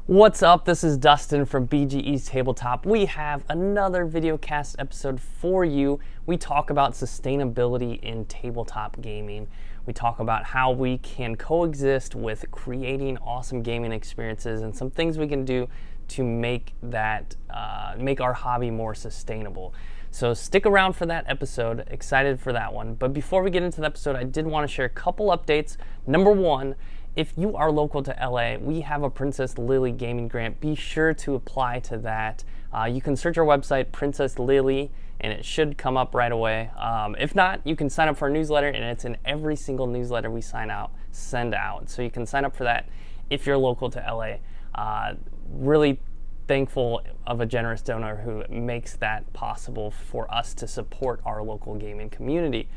What's up? This is Dustin from BGE's Tabletop. We have another VideoCast episode for you. We talk about sustainability in tabletop gaming. We talk about how we can coexist with creating awesome gaming experiences and some things we can do to make our hobby more sustainable. So stick around for that episode. Excited for that one. But before we get into the episode, I did want to share a couple updates. Number one, if you are local to LA, we have a Princess Lily gaming grant. Be sure to apply to that. You can search our website, Princess Lily, and it should come up right away. If not, you can sign up for our newsletter, and it's in every single newsletter we send out. So you can sign up for that if you're local to LA. Really thankful of a generous donor who makes that possible for us to support our local gaming community.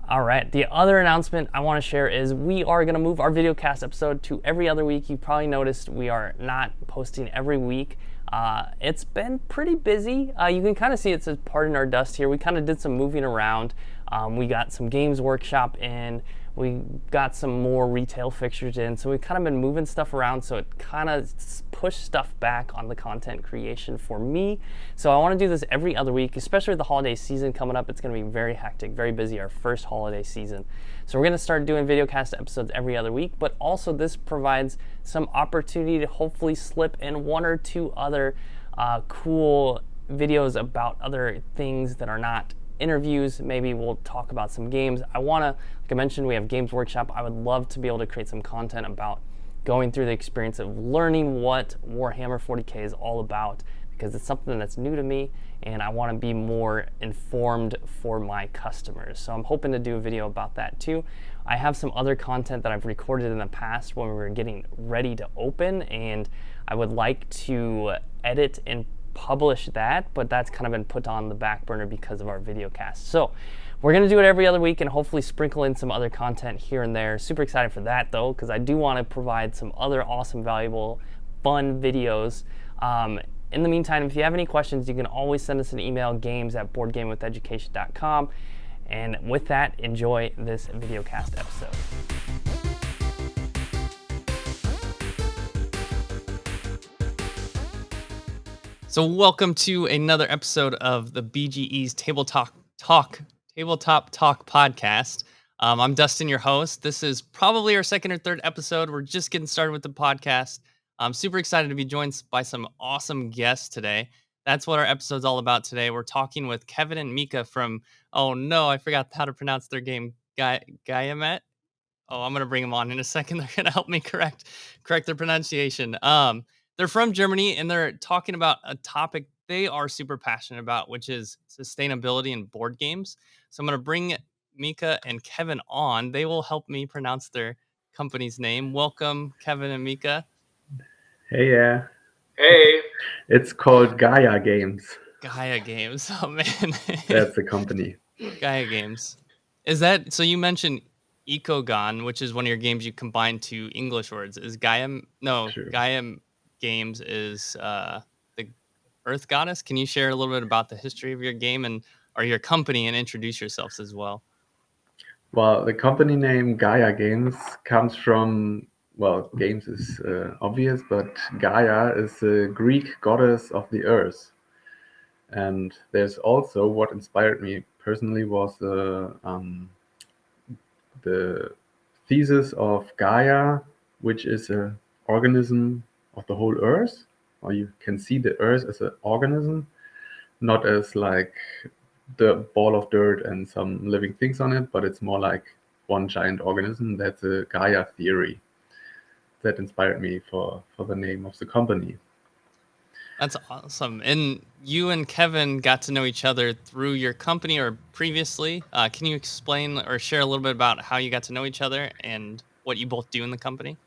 All right, the other announcement I want to share is we are going to move our VideoCast episode to every other week. You probably noticed we are not posting every week. It's been pretty busy. You can kind of see it says Pardon Our Dust here. We kind of did some moving around. We got some Games Workshop in. We got some more retail fixtures in. So we've kind of been moving stuff around, so it kind of pushed stuff back on the content creation for me. So I want to do this every other week, especially with the holiday season coming up. It's going to be very hectic, very busy, our first holiday season. So we're going to start doing VideoCast episodes every other week, but also this provides some opportunity to hopefully slip in one or two other cool videos about other things that are not interviews. Maybe we'll talk about some games. Like I mentioned, we have Games Workshop. I would love to be able to create some content about going through the experience of learning what Warhammer 40K is all about, because it's something that's new to me and I want to be more informed for my customers. So I'm hoping to do a video about that too. I have some other content that I've recorded in the past when we were getting ready to open, and I would like to edit and publish that, but that's kind of been put on the back burner because of our VideoCast. So we're going to do it every other week and hopefully sprinkle in some other content here and there. Super excited for that though, because I do want to provide some other awesome, valuable, fun videos. In the meantime, if you have any questions, you can always send us an email, games@boardgamewitheducation.com. And with that, enjoy this VideoCast episode. So welcome to another episode of the BGE's Tabletop Talk podcast. I'm Dustin, your host. This is probably our second or third episode. We're just getting started with the podcast. I'm super excited to be joined by some awesome guests today. That's what our episode's all about today. We're talking with Kevin and Micha from, oh no, I forgot how to pronounce their game, Gaia Met. Oh, I'm going to bring them on in a second. They're going to help me correct their pronunciation. They're from Germany, and they're talking about a topic they are super passionate about, which is sustainability in board games. So I'm going to bring Micha and Kevin on. They will help me pronounce their company's name. Welcome, Kevin and Micha. Hey, yeah. Hey. It's called Gaia Games. Gaia Games. Oh, man. That's the company. Gaia Games. Is that, so you mentioned Ecogon, which is one of your games you combine two English words. Is Gaia, no, True. Gaia Games is the Earth Goddess. Can you share a little bit about the history of your game or your company and introduce yourselves as well? Well, the company name Gaia Games comes from, well, games is obvious, but Gaia is the Greek goddess of the earth. And there's also what inspired me personally was the thesis of Gaia, which is an organism of the whole earth, or you can see the earth as an organism, not as like the ball of dirt and some living things on it, but it's more like one giant organism. That's a Gaia theory that inspired me for the name of the company. That's awesome. And you and Kevin got to know each other through your company or previously. Can you explain or share a little bit about how you got to know each other and what you both do in the company?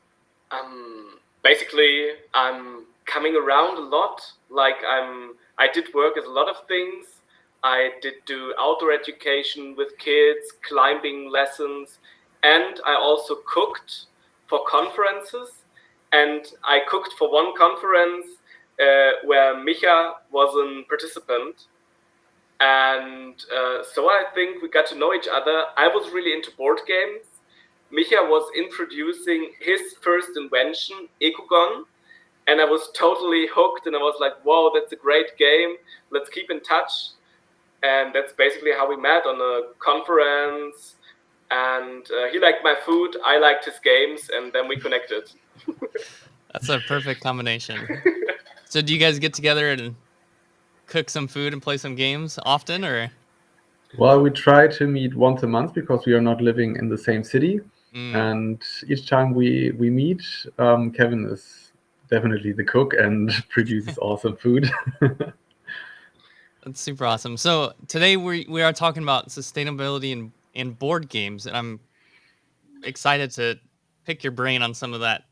Basically, I'm coming around a lot. I did work with a lot of things. I did do outdoor education with kids, climbing lessons, and I also cooked for conferences. And I cooked for one conference where Micha was a participant. And so I think we got to know each other. I was really into board games. Micha was introducing his first invention, Ecogon, and I was totally hooked, and I was like, whoa, that's a great game. Let's keep in touch. And that's basically how we met, on a conference. And he liked my food, I liked his games, and then we connected. That's a perfect combination. So do you guys get together and cook some food and play some games often, or? Well, we try to meet once a month because we are not living in the same city. And each time we meet, Kevin is definitely the cook and produces awesome food. That's super awesome. So today we are talking about sustainability in board games, and I'm excited to pick your brain on some of that,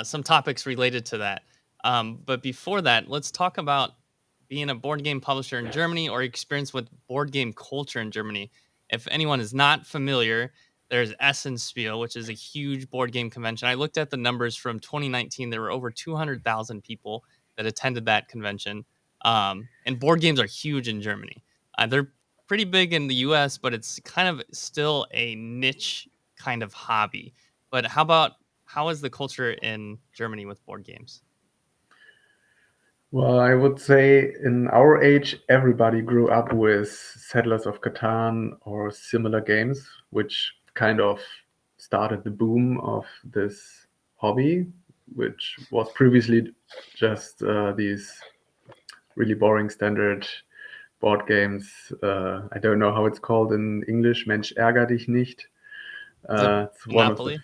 some topics related to that. But before that, let's talk about being a board game publisher in Germany, or experience with board game culture in Germany. If anyone is not familiar, there's Essen Spiel, which is a huge board game convention. I looked at the numbers from 2019. There were over 200,000 people that attended that convention. And board games are huge in Germany. They're pretty big in the US, but it's kind of still a niche kind of hobby. But how is the culture in Germany with board games? Well, I would say in our age, everybody grew up with Settlers of Catan or similar games, which kind of started the boom of this hobby, which was previously just these really boring standard board games. I don't know how it's called in English. Mensch, ärger dich nicht. It's one of the. Monopoly?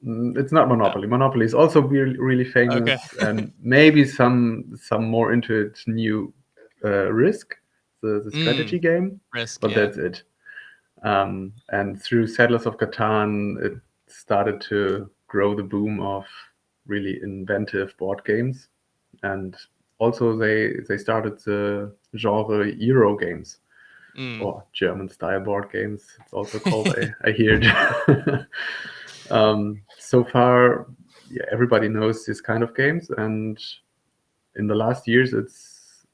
It's not Monopoly. Monopoly is also really famous, Okay. and maybe some more into it knew Risk, the strategy game, Risk, but yeah. that's it. And through Settlers of Catan, it started to grow the boom of really inventive board games, and also they started the genre Euro games, or German style board games. It's also called. I hear it. So far, yeah, everybody knows this kind of games, and in the last years, it's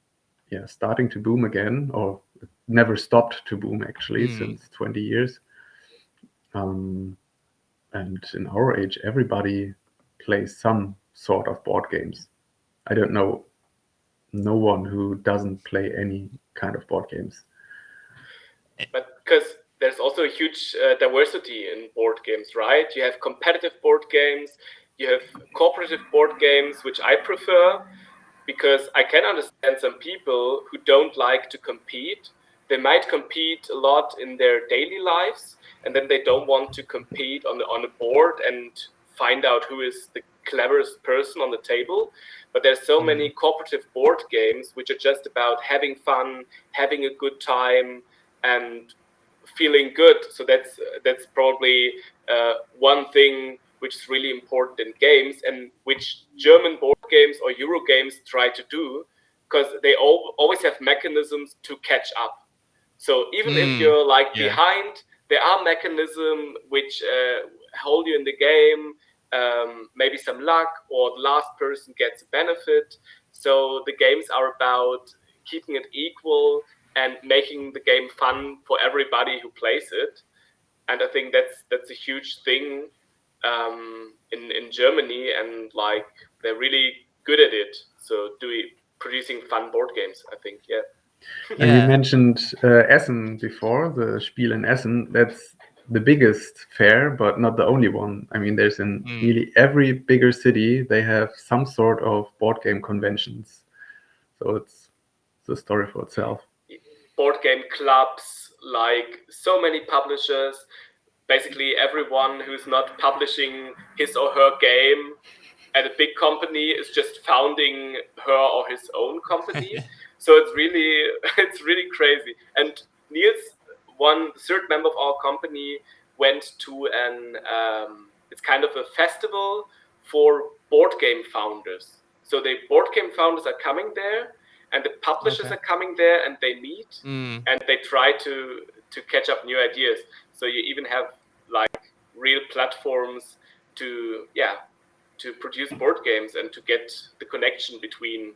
starting to boom again, or it never stopped to boom actually since 20 years. And in our age, everybody plays some sort of board games. I don't know no one who doesn't play any kind of board games. But because there's also a huge diversity in board games, right? You have competitive board games, you have cooperative board games, which I prefer, because I can understand some people who don't like to compete. They might compete a lot in their daily lives, and then they don't want to compete on a board and find out who is the cleverest person on the table. But there's so many cooperative board games which are just about having fun, having a good time, and feeling good. So that's probably one thing which is really important in games, and which German board games or Euro games try to do, because they always have mechanisms to catch up. So even if you're behind, there are mechanisms which hold you in the game. Maybe some luck, or the last person gets a benefit. So the games are about keeping it equal and making the game fun for everybody who plays it. And I think that's a huge thing in Germany, and like they're really good at it. So producing fun board games, I think, yeah. And you mentioned Essen before, the Spiel in Essen. That's the biggest fair, but not the only one. I mean, there's in nearly every bigger city, they have some sort of board game conventions. So it's the story for itself. Board game clubs, like so many publishers. Basically, everyone who's not publishing his or her game at a big company is just founding her or his own company. So it's really crazy. And Niels, the third member of our company, went to it's kind of a festival for board game founders. So the board game founders are coming there, and the publishers are coming there, and they meet and they try to catch up new ideas. So you even have like real platforms to produce board games and to get the connection between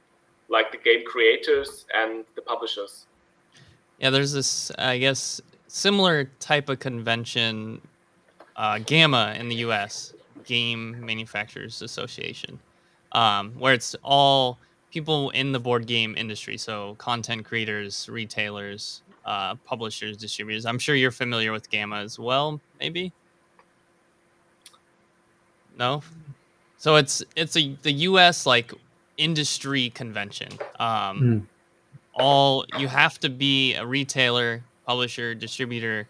like the game creators and the publishers. Yeah, there's this, I guess, similar type of convention, GAMA in the US, Game Manufacturers Association. where it's all people in the board game industry, so content creators, retailers, publishers, distributors. I'm sure you're familiar with Gamma as well, maybe? No? So the US like industry convention. Mm. All you have to be a retailer, publisher, distributor,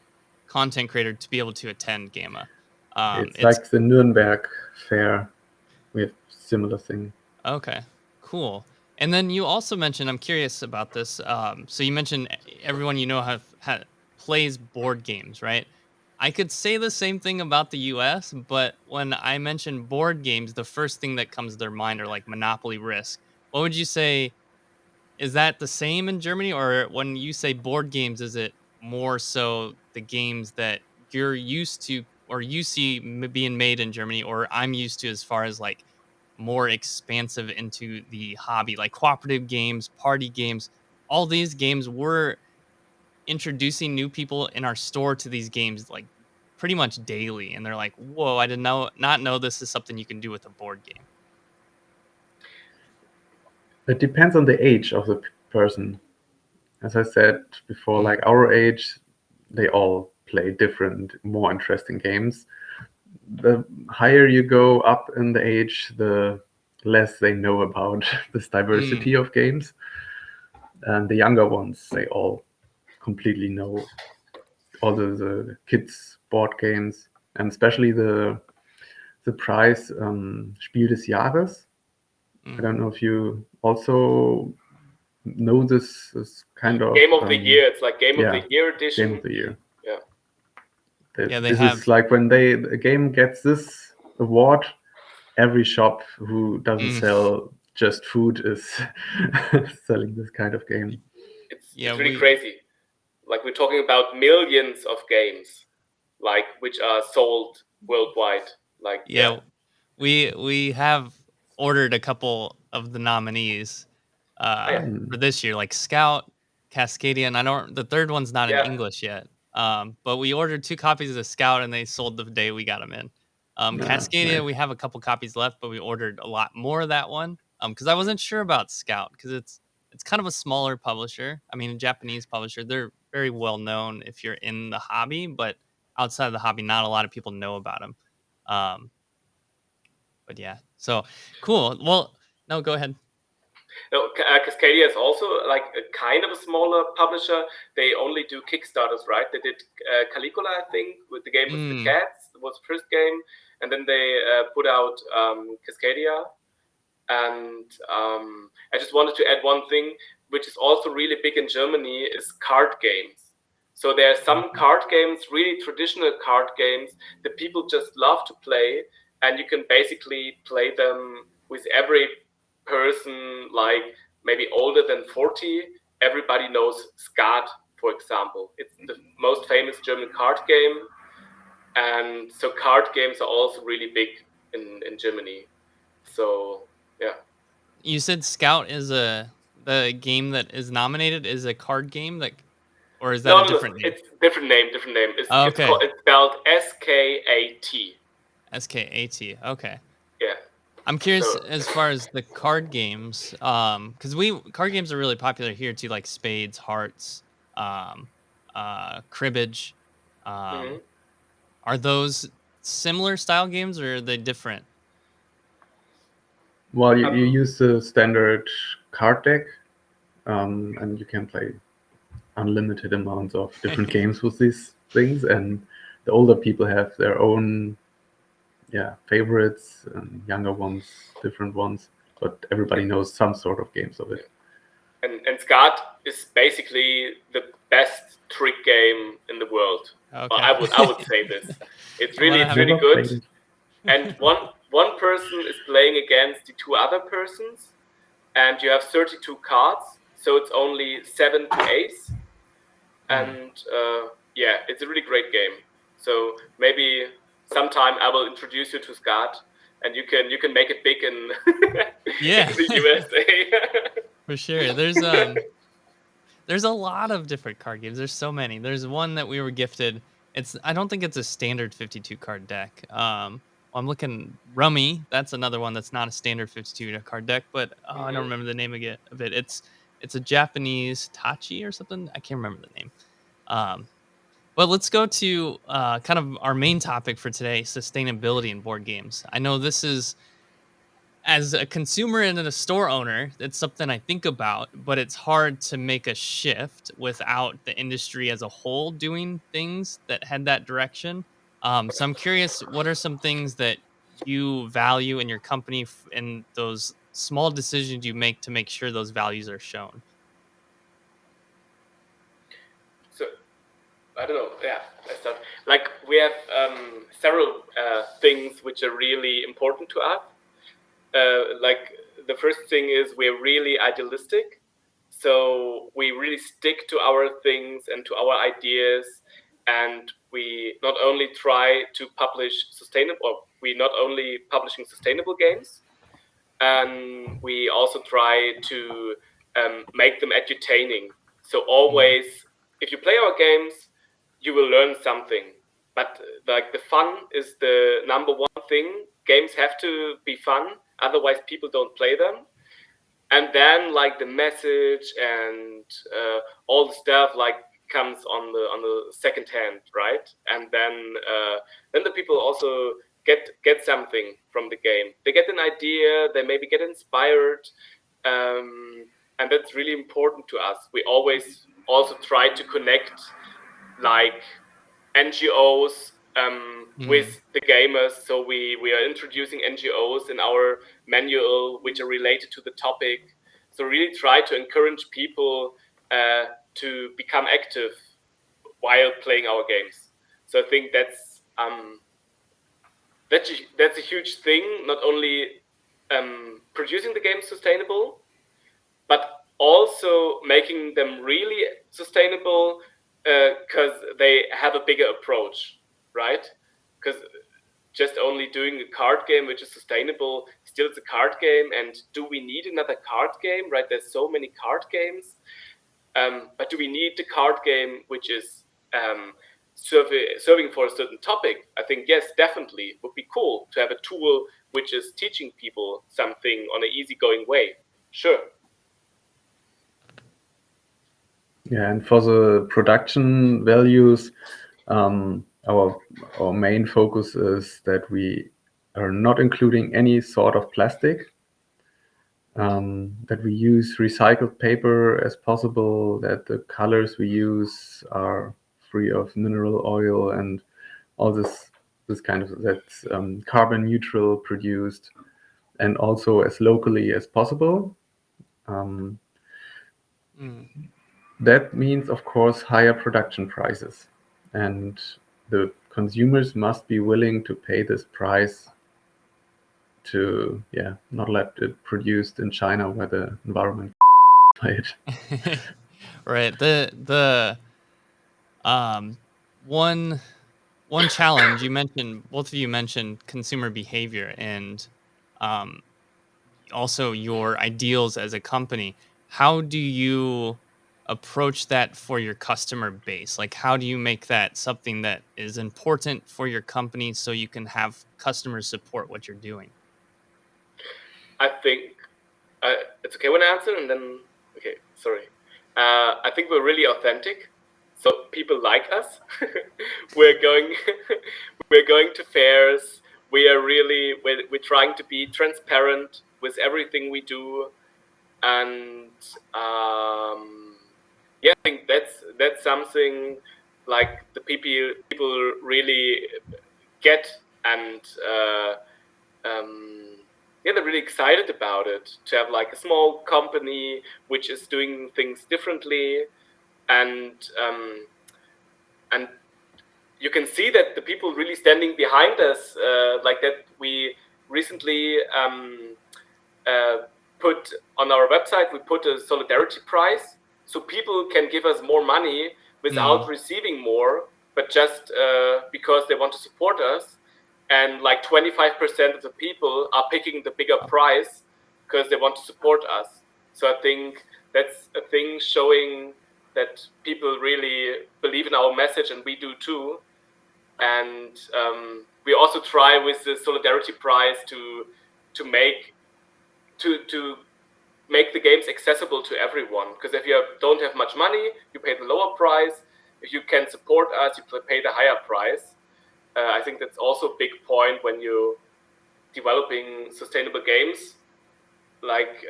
content creator to be able to attend Gamma. It's It's like the Nuremberg fair. We have similar thing. okay, cool. And then you also mentioned, I'm curious about this. So you mentioned everyone you know plays board games, right? I could say the same thing about the US, but when I mention board games, the first thing that comes to their mind are like Monopoly, Risk. What would you say? Is that the same in Germany, or when you say board games, is it more so the games that you're used to or you see being made in Germany, or I'm used to as far as like more expansive into the hobby, like cooperative games, party games? All these games were introducing new people in our store to these games like pretty much daily, and they're like, "Whoa, I did not know this is something you can do with a board game." It depends on the age of the person. As I said before, Mm, like our age, they all play different, more interesting games. The higher you go up in the age, the less they know about this mm, diversity of games. And the younger ones, they all completely know all the kids' board games, and especially the prize Spiel des Jahres. I mm. don't know if you also know this kind of Game of the year. It's like Game of yeah, the Year game of edition. the year. Yeah. Yeah, they This is have. like when a game gets this award, every shop who doesn't Mm, sell just food is selling this kind of game. yeah, It's really crazy. Like we're talking about millions of games, like which are sold worldwide. Like yeah, we have ordered a couple of the nominees Oh, yeah, for this year, like Scout, Cascadia, and I don't. The third one's not in yeah, English yet. But we ordered 2 copies of Scout, and they sold the day we got them in. Cascadia, Nice. we have a couple copies left, but we ordered a lot more of that one. Because I wasn't sure about Scout, because it's kind of a smaller publisher. I mean, a Japanese publisher. They're very well known if you're in the hobby, but outside of the hobby, not a lot of people know about them. Um, but yeah, so cool. Well, no, go ahead. No, Cascadia is also like a kind of a smaller publisher. They only do Kickstarters, right? They did Caligula, I think, with the game with the Mm, cats. It was the first game, and then they put out Cascadia. And I just wanted to add one thing, which is also really big in Germany, is card games. So there are some card games, really traditional card games, that people just love to play, and you can basically play them with every person, like maybe older than 40. Everybody knows Skat, for example. It's the most famous German card game, and so card games are also really big in Germany. So yeah. you said Scout is the game that is nominated is a card game, like, or is that a No, different name? it's different name. Different name. Oh, It's called. okay, It's spelled SKAT. SKAT. Okay, Yeah. I'm curious So. as far as the card games, because we card games are really popular here too, like spades, hearts, um, cribbage. Um, Mhm. are those similar style games or are they different? Well, you Um, use the standard card deck, and you can play unlimited amounts of different games with these things. And the older people have their own, favorites, and younger ones, different ones. But everybody knows some sort of games of it. and Skat is basically the best trick game in the world. Well, Okay. I would say this. It's I'm gonna have really Never good. played it. And one person is playing against the 2 other persons, and you have 32 cards, so it's only 7 to ace. And yeah, it's a really great game. So maybe sometime I will introduce you to Skat, and you can make it big in Yeah, in the USA. for sure. There's a lot of different card games. There's so many. There's one that we were gifted. I don't think it's a standard 52 card deck. I'm looking Rummy. That's another one that's not a standard 52 card deck, but I don't Mhm. remember the name of it. It's a Japanese tachi or something. I can't remember the name. Um, but let's go to kind of our main topic for today: sustainability in board games. I know this is, as a consumer and a store owner, it's something I think about, but it's hard to make a shift without the industry as a whole doing things that head that direction. So I'm curious, what are some things that you value in your company and those small decisions you make to make sure those values are shown? So I don't know. Yeah, I start. Like we have several things which are really important to us. Like the first thing is we're really idealistic, so we really stick to our things and to our ideas, and we not only try to publish sustainable, or we not only publishing sustainable games, and we also try to make them edutaining. So Mm, always, if you play our games, you will learn something. But like the fun is the number one thing. Games have to be fun, otherwise people don't play them. And then like the message and all the stuff like comes on the second hand, right? And then the people also get something from the game. They get an idea, they maybe get inspired, and that's really important to us. We always also try to connect like NGOs with mm, the gamers. So we are introducing NGOs in our manual, which are related to the topic. So really try to encourage people to become active while playing our games. So I think that's a huge thing. Not only producing the games sustainable, but also making them really sustainable because they have a bigger approach, right? Because just only doing a card game which is sustainable, still it's a card game, and do we need another card game, right? There's so many card games, but do we need the card game which is serving for a certain topic? I think yes, definitely would be cool to have a tool which is teaching people something on an easygoing way. Sure. Yeah, and for the production values, our main focus is that we are not including any sort of plastic, that we use recycled paper as possible, that the colors we use are free of mineral oil and all this kind of that's carbon neutral produced, and also as locally as possible. Um, mm. that means, of course, higher production prices, and the consumers must be willing to pay this price to, yeah, not let it produced in China where the environment by it. Right. The um one one challenge you mentioned, both of you mentioned consumer behavior and um also your ideals as a company. How do you approach that for your customer base? Like, how do you make that something that is important for your company so you can have customers support what you're doing? I think it's okay when I answer, and then okay, sorry. I think we're really authentic, so people like us. we're going, we're going to fairs. We are really we're trying to be transparent with everything we do, and yeah, I think that's something like the people really get, and yeah, they're really excited about it, to have like a small company which is doing things differently, and and you can see that the people really standing behind us, like that we recently uh, put on our website, we put a solidarity prize, so people can give us more money without Mm. receiving more, but just because they want to support us. And like 25% of the people are picking the bigger prize because they want to support us. So I think that's a thing showing that people really believe in our message, and we do too. and we also try with the solidarity prize to make the games accessible to everyone. Because if you don't have much money, you pay the lower price. If you can support us, you pay the higher price. I think that's also a big point when you're developing sustainable games. Like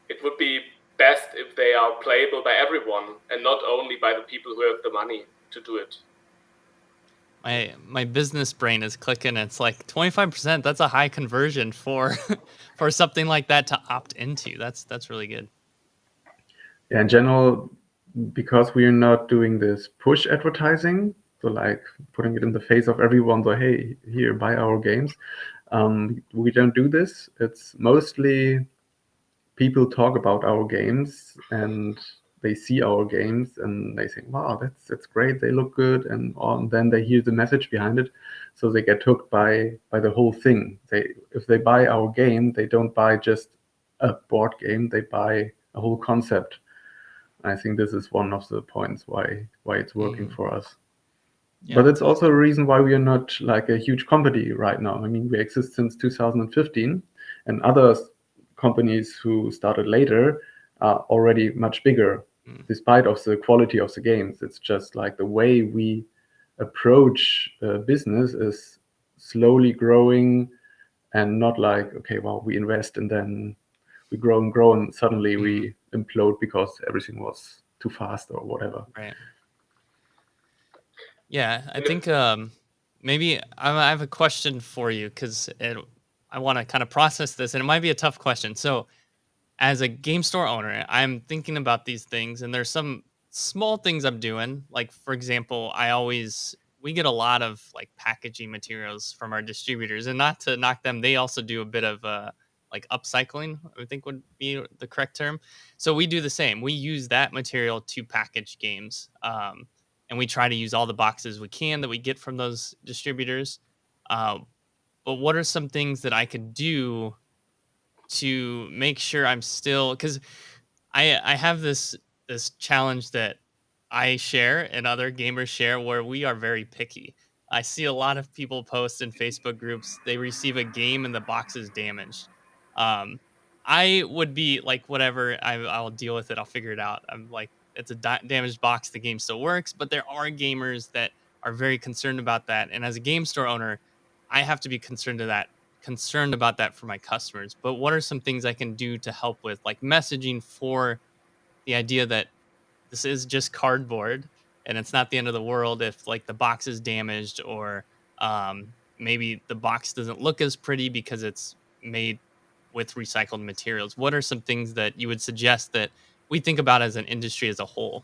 it would be best if they are playable by everyone and not only by the people who have the money to do it. My business brain is clicking. It's like 25%. That's a high conversion for for something like that to opt into. That's really good. Yeah, in general, because we are not doing this push advertising, so like putting it in the face of everyone, so hey, here, buy our games. We don't do this. It's mostly people talk about our games and they see our games and they think, wow, that's great, they look good, and then they hear the message behind it, so they get hooked by the whole thing. If they buy our game, they don't buy just a board game, they buy a whole concept. I think this is one of the points why it's working for us. Yeah. But it's also a reason why we are not like a huge company right now. I mean, we exist since 2015, and other companies who started later are already much bigger, despite of the quality of the games. It's just like the way we approach business is slowly growing, and not like, okay, well, we invest and then we grow and grow and suddenly we implode because everything was too fast or whatever. Right. Yeah, I think maybe I have a question for you because I want to kind of process this, and it might be a tough question. So, as a game store owner, I'm thinking about these things, and there's some small things I'm doing. Like, for example, we get a lot of like packaging materials from our distributors, and not to knock them, they also do a bit of like upcycling, I think would be the correct term. So we do the same. We use that material to package games, and we try to use all the boxes we can that we get from those distributors. Uh, but what are some things that I could do to make sure I'm still, because I have this challenge that I share and other gamers share where we are very picky. I see a lot of people post in Facebook groups, they receive a game and the box is damaged. Um, I would be like, whatever, I'll deal with it. I'll figure it out. I'm like, it's a damaged box. The game still works, but there are gamers that are very concerned about that. And as a game store owner, I have to be concerned about that for my customers. But what are some things I can do to help with like messaging for the idea that this is just cardboard and it's not the end of the world if like the box is damaged, or maybe the box doesn't look as pretty because it's made with recycled materials? What are some things that you would suggest that we think about as an industry as a whole?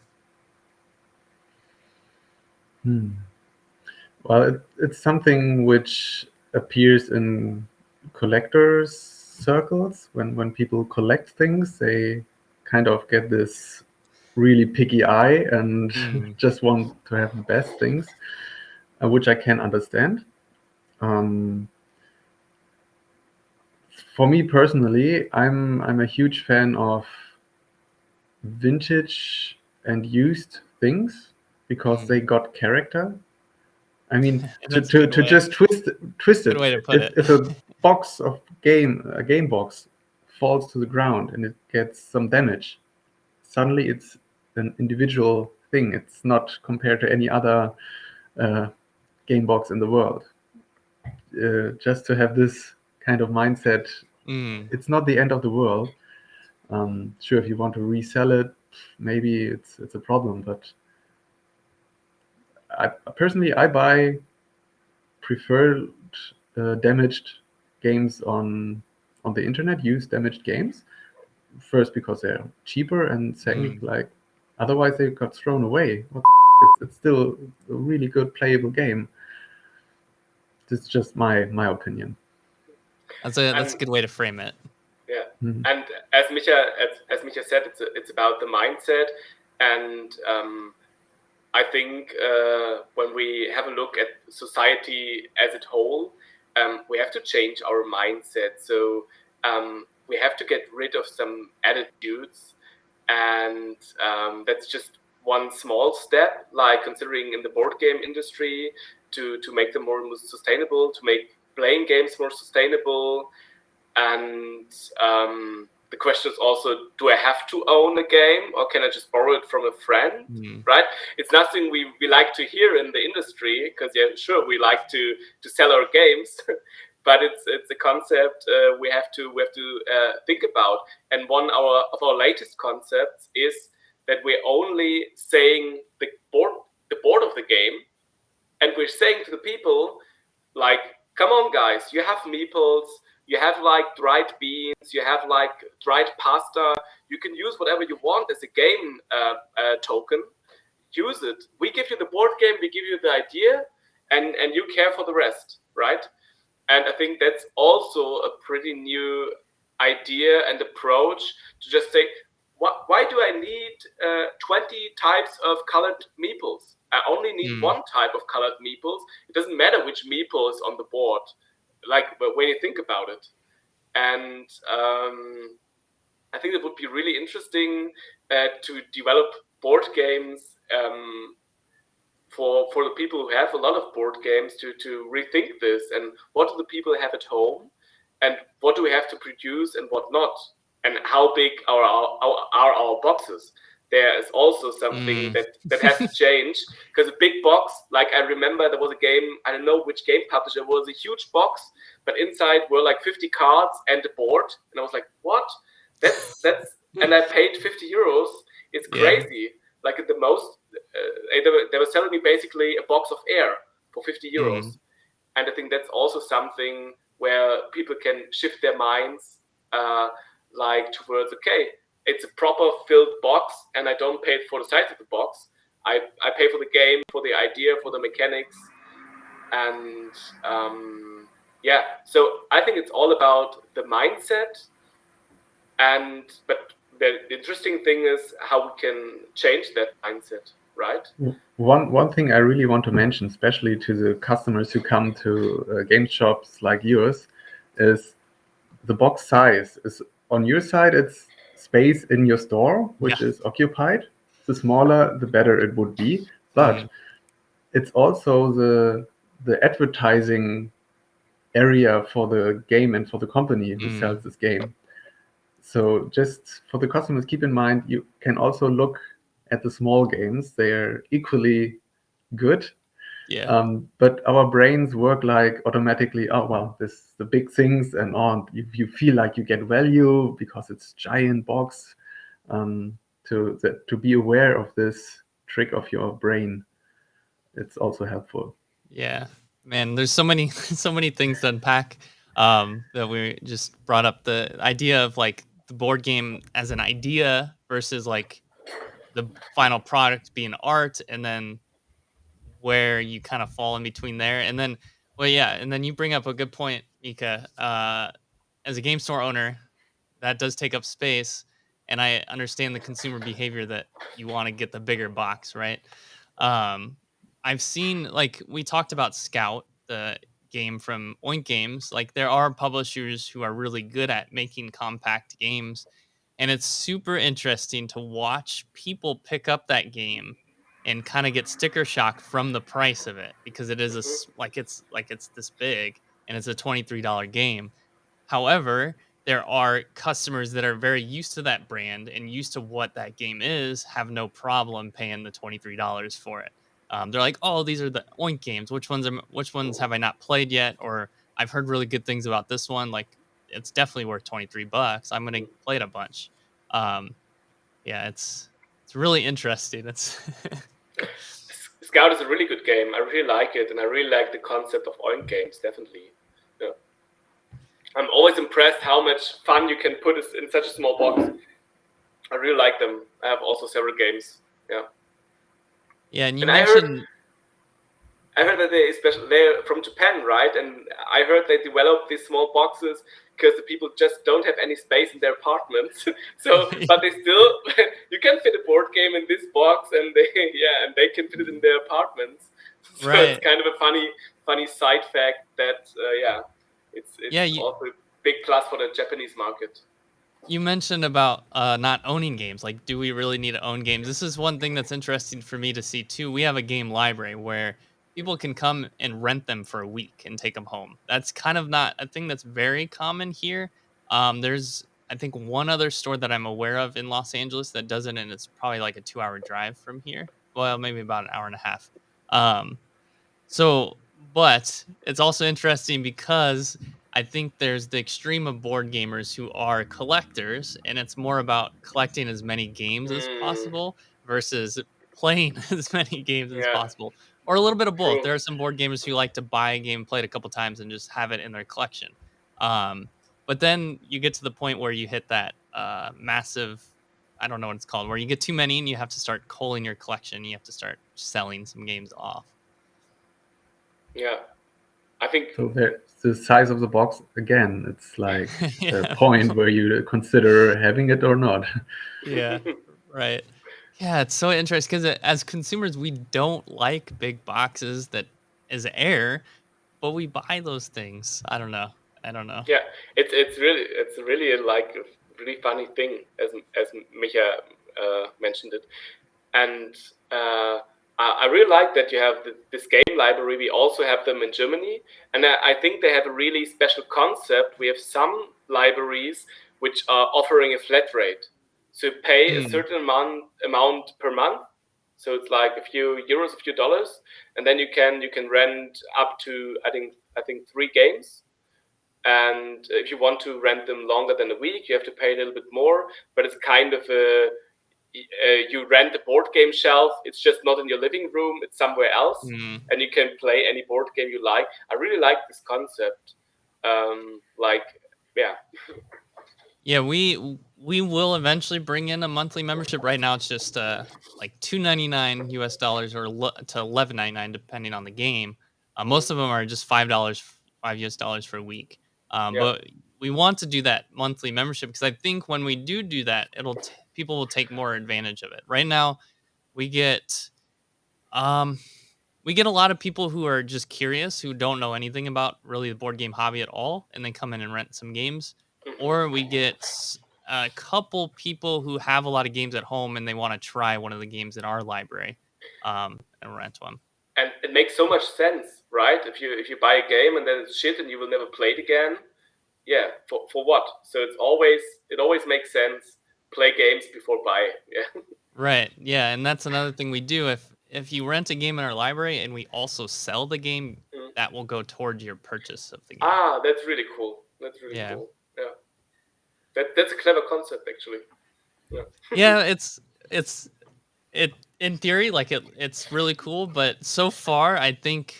Well, it's something which appears in collectors circles. When people collect things, they kind of get this really picky eye and just want to have the best things, which I can understand. For me personally, I'm a huge fan of vintage and used things because they got character. I mean, That's a good to way. just twist Good it. way to put it. If a box of a game box falls to the ground and it gets some damage, suddenly it's an individual thing. It's not compared to any other game box in the world. Just to have this kind of mindset, it's not the end of the world. Sure, if you want to resell it, maybe it's a problem. But I buy preferred damaged games on the internet, used damaged games. First, because they're cheaper, and second, like otherwise they got thrown away. It's still a really good playable game. It's just my opinion. That's a good way to frame it. Yeah, and as Micha said, it's about the mindset, and I think when we have a look at society as a whole, we have to change our mindset. So we have to get rid of some attitudes, and that's just one small step. Like considering in the board game industry, to make them more sustainable, to make playing games more sustainable. And the question is also, do I have to own a game, or can I just borrow it from a friend? Right? It's nothing we like to hear in the industry, because sure, we like to sell our games, but it's a concept we have to think about. And one of our latest concepts is that we're only saying the board of the game, and we're saying to the people, like, come on guys, you have meeples, you have like dried beans, you have like dried pasta, you can use whatever you want as a game token. Use it. We give you the board game, we give you the idea, and you care for the rest, right? And I think that's also a pretty new idea and approach, to just say, why do I need 20 types of colored meeples? I only need one type of colored meeples. It doesn't matter which meeple is on the board, like when you think about it. And I think it would be really interesting to develop board games for the people who have a lot of board games, to rethink this, and what do the people have at home, and what do we have to produce and what not, and how big are our boxes. There is also something that has to change, because a big box, like I remember there was a game, I don't know which game publisher, it was a huge box, but inside were like 50 cards and a board, and I was like, what? That's and I paid 50 euros. It's crazy. Like at the most, they were selling me basically a box of air for 50 euros. And I think that's also something where people can shift their minds, like towards, okay, it's a proper filled box, and I don't pay for the size of the box. I pay for the game, for the idea, for the mechanics. And so I think it's all about the mindset. But the interesting thing is how we can change that mindset, right? One thing I really want to mention, especially to the customers who come to game shops like yours, is the box size. Is on your side, it's space in your store, which is occupied. The smaller, the better it would be. But it's also the advertising area for the game and for the company who sells this game. So just for the customers, keep in mind, you can also look at the small games. They're equally good. But our brains work like automatically, oh, well, this the big things, and you feel like you get value because it's giant box. To be aware of this trick of your brain, it's also helpful. Yeah, man, there's so many things to unpack that we just brought up. The idea of like the board game as an idea versus like the final product being art, and then where you kind of fall in between there. And then, and then you bring up a good point, Micha. As a game store owner, that does take up space, and I understand the consumer behavior that you want to get the bigger box, right? I've seen, like, we talked about Scout, the game from Oink Games. Like, there are publishers who are really good at making compact games, and it's super interesting to watch people pick up that game and kind of get sticker shock from the price of it, because it is it's this big, and it's a $23 game. However, there are customers that are very used to that brand and used to what that game is, have no problem paying the $23 for it. They're like, oh, these are the Oink games. Which ones have I not played yet? Or I've heard really good things about this one. Like, it's definitely worth $23. I'm going to play it a bunch. It's really interesting. Scout is a really good game. I really like it, and I really like the concept of Oink Games, definitely. Yeah. I'm always impressed how much fun you can put in such a small box. I really like them. I have also several games. Yeah. Yeah, and mentioned... I heard that they're from Japan, right? And I heard they developed these small boxes because the people just don't have any space in their apartments. But they still, you can fit a board game in this box, and they can fit it in their apartments. So it's kind of a funny side fact that it's also a big plus for the Japanese market. You mentioned about not owning games. Like, do we really need to own games? This is one thing that's interesting for me to see too. We have a game library where people can come and rent them for a week and take them home. That's kind of not a thing that's very common here. There's, I think, one other store that I'm aware of in Los Angeles that does it, and it's probably like a 2 hour drive from here. Well, maybe about an hour and a half. Um, so, but it's also interesting because I think there's the extreme of board gamers who are collectors, and it's more about collecting as many games as Mm, possible versus playing as many games as yeah, possible, or a little bit of both. true. There are some board gamers who like to buy a game, play it a couple times, and just have it in their collection. Um, but then you get to the point where you hit that massive, I don't know what it's called, where you get too many and you have to start culling your collection. You have to start selling some games off. Yeah, I think. So the size of the box, again, it's like a Yeah. point where you consider having it or not. Yeah, right. Yeah, it's so interesting because as consumers, we don't like big boxes that is air, but we buy those things. I don't know. I don't know. Yeah, it's really like a really funny thing, as Micha mentioned it, and I really like that you have this game library. We also have them in Germany, and I think they have a really special concept. We have some libraries which are offering a flat rate, so you pay a Mm, certain amount per month. So it's like a few euros, a few dollars, and then you can rent up to I think 3 games. And if you want to rent them longer than a week, you have to pay a little bit more. But it's kind of you rent a board game shelf. It's just not in your living room. It's somewhere else, mm. and you can play any board game you like. I really like this concept. Like, yeah, Yeah, we will eventually bring in a monthly membership. Right now, it's just like $2.99 US or to $11.99 depending on the game. Most of them are just $5, $5 US for a week. yeah. But we want to do that monthly membership because I think when we do that, people will take more advantage of it. Right now, we get um we get a lot of people who are just curious, who don't know anything about really the board game hobby at all, and they come in and rent some games. Or Mhm. we get a couple people who have a lot of games at home and they want to try one of the games in our library and rent one. And it makes so much sense, right? If you buy a game and then it's shit and you will never play it again, yeah, for what? So it always makes sense. Play games before buy. Yeah. Right. Yeah, and that's another thing we do. If you rent a game in our library and we also sell the game, Mm. that will go towards your purchase of the game. Ah, that's really cool. That's really Yeah. cool. Yeah. That's a clever concept, actually. Yeah. Yeah, it's it in theory, like it's really cool, but so far I think,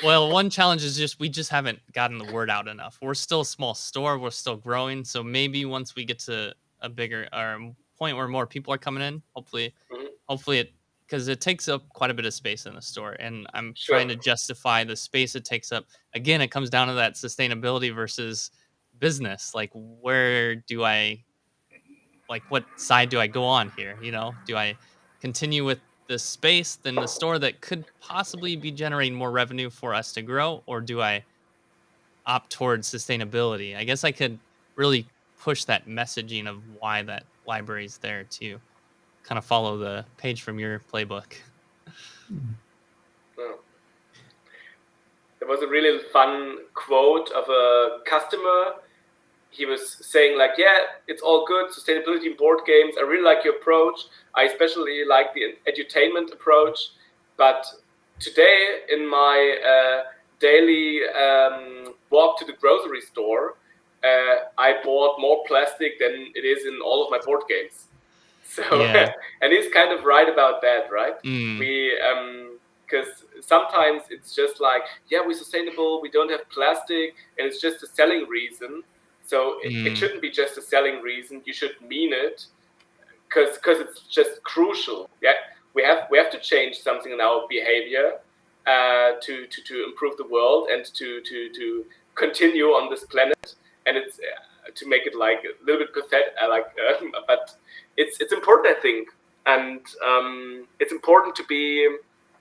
well, one challenge is just we just haven't gotten the word out enough. We're still a small store, we're still growing, so maybe once we get to a bigger or point where more people are coming in, Mhm. hopefully it, because it takes up quite a bit of space in the store, and I'm Sure. trying to justify the space it takes up. Again, it comes down to that sustainability versus business. Like, where do I, like, what side do I go on here? Do I continue with the space than the store that could possibly be generating more revenue for us to grow, or do I opt towards sustainability? I guess I could really push that messaging of why that library is there to kind of follow the page from your playbook. Yeah. There was a really fun quote of a customer. He was saying like, yeah, it's all good, sustainability in board games. I really like your approach. I especially like the edutainment approach. But today in my daily walk to the grocery store, I bought more plastic than it is in all of my board games. So, Yeah. and he's kind of right about that, right? Mm, We, because sometimes it's just like, yeah, we're sustainable, we don't have plastic, and it's just a selling reason. So it mm, shouldn't be just a selling reason. You should mean it, because it's just crucial. Yeah, we have to change something in our behavior to improve the world and to continue on this planet. And it's to make it like a little bit pathetic, but it's important, I think, and it's important to be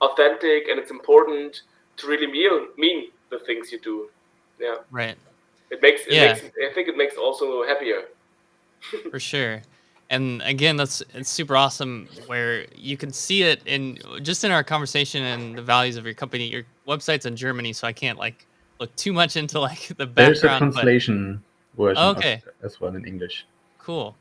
authentic, and it's important to really mean the things you do. Yeah, right. it makes Yeah, I think it makes also happier. for sure. And again, it's super awesome where you can see it in just in our conversation and the values of your company. Your website's in Germany, so I can't like look too much into like the There's a background. But translation version okay, as well in English. cool.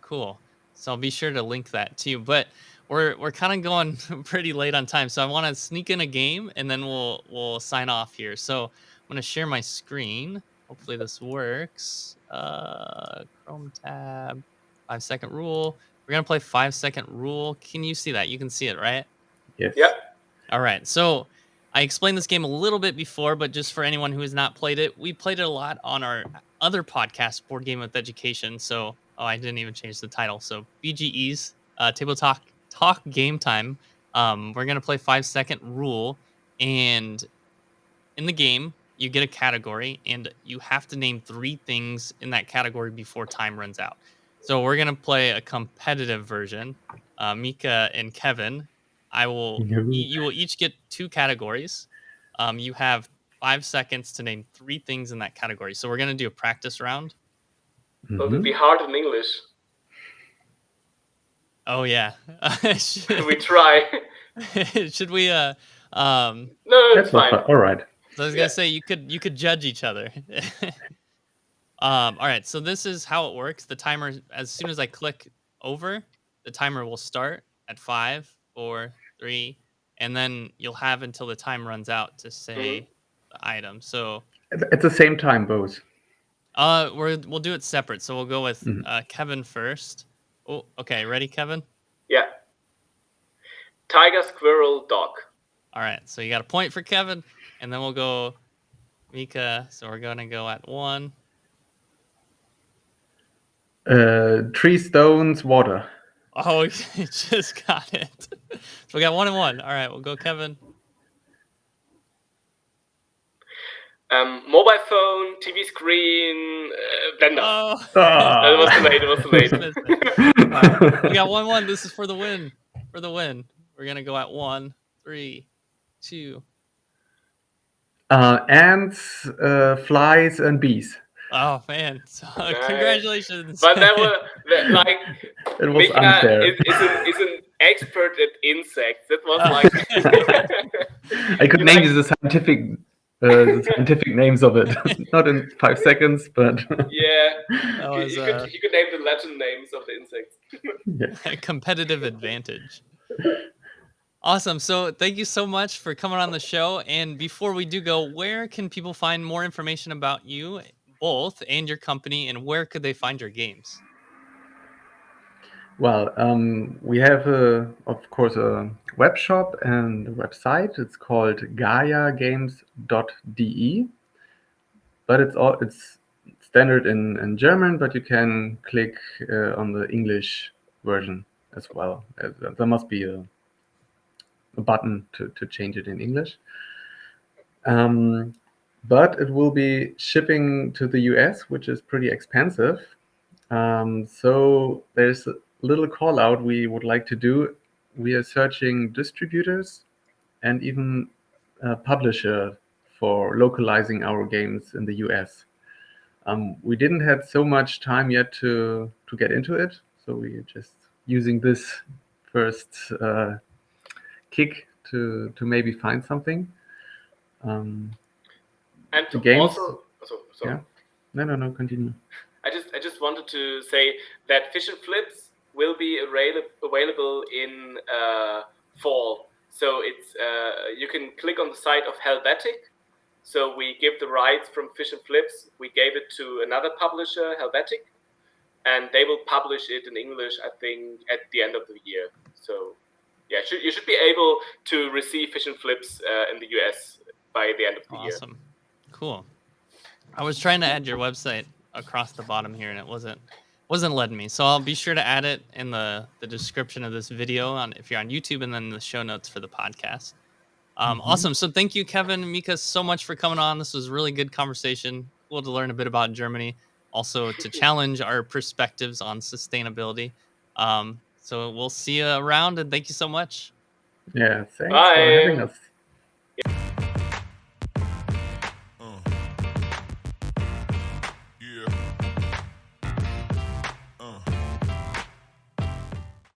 So I'll be sure to link that too. But we're kind of going pretty late on time, so I want to sneak in a game and then we'll sign off here. So I'm gonna share my screen. Hopefully this works. Chrome tab, 5-second rule. We're gonna play 5-second rule. Can you see that? You can see it, right? Yes. Yeah. All right. So I explained this game a little bit before, but just for anyone who has not played it, we played it a lot on our other podcast, Board Game with Education. So, I didn't even change the title. So BGE's Tabletop Talk Game Time. We're gonna play 5-second rule, and in the game, you get a category, and you have to name 3 things in that category before time runs out. So we're gonna play a competitive version. Mika and Kevin, you will each get 2 categories. You have 5 seconds to name 3 things in that category. So we're gonna do a practice round. Will it be hard in English? Oh yeah. We try. Should we? No, That's it's fine. all right. So I was gonna say you could judge each other. All right, so this is how it works. The timer, as soon as I click over, the timer will start at 5, 4, 3, and then you'll have until the time runs out to say the item. So At the same time, both. we'll do it separate. So we'll go with Kevin first. Oh, okay, ready, Kevin? Yeah. Tiger, squirrel, dog. All right, so you got a point for Kevin, and then we'll go Mika. So we're gonna go at 1. 3 stones, water. Oh, you just got it. So we got 1 and 1. All right, we'll go Kevin. Mobile phone, TV screen, blender. Oh, It was too late. We got 1-1. This is for the win. For the win. We're gonna go at 1, 3, 2. Ants, flies, and bees. Oh man! So, Nice. congratulations. But that was like It was Micha unfair. is an expert at insects. That was like I could name you the scientific names of it. Not in 5 seconds, but yeah. That was You could name the Latin names of the insects. yeah. a competitive advantage. Awesome. So thank you so much for coming on the show. And before we do go, where can people find more information about you both and your company, and where could they find your games? Well, we have, of course, a web shop and a website. It's called GaiaGames.de, but it's standard in German, but you can click on the English version as well. There must be a button to change it in English. But it will be shipping to the US, which is pretty expensive. So there's a little call out we would like to do. We are searching distributors and even a publisher for localizing our games in the US. We didn't have so much time yet to get into it, so we're just using this first kick to maybe find something. And The games- also, sorry. Yeah. No, continue. I just wanted to say that Fish and Flips will be available in fall. So it's you can click on the site of Helvetic. So we give the rights from Fish and Flips. We gave it to another publisher, Helvetic, and they will publish it in English, I think, at the end of the year. So yeah, you should be able to receive Fish and Flips in the US by the end of the year. Awesome. Cool. I was trying to add your website across the bottom here, and it wasn't letting me. So I'll be sure to add it in the description of this video if you're on YouTube, and then the show notes for the podcast. Awesome. So thank you, Kevin and Micha, so much for coming on. This was a really good conversation. Cool to learn a bit about Germany, also to challenge our perspectives on sustainability. So we'll see you around, and thank you so much. Yeah, thanks Bye. for having us.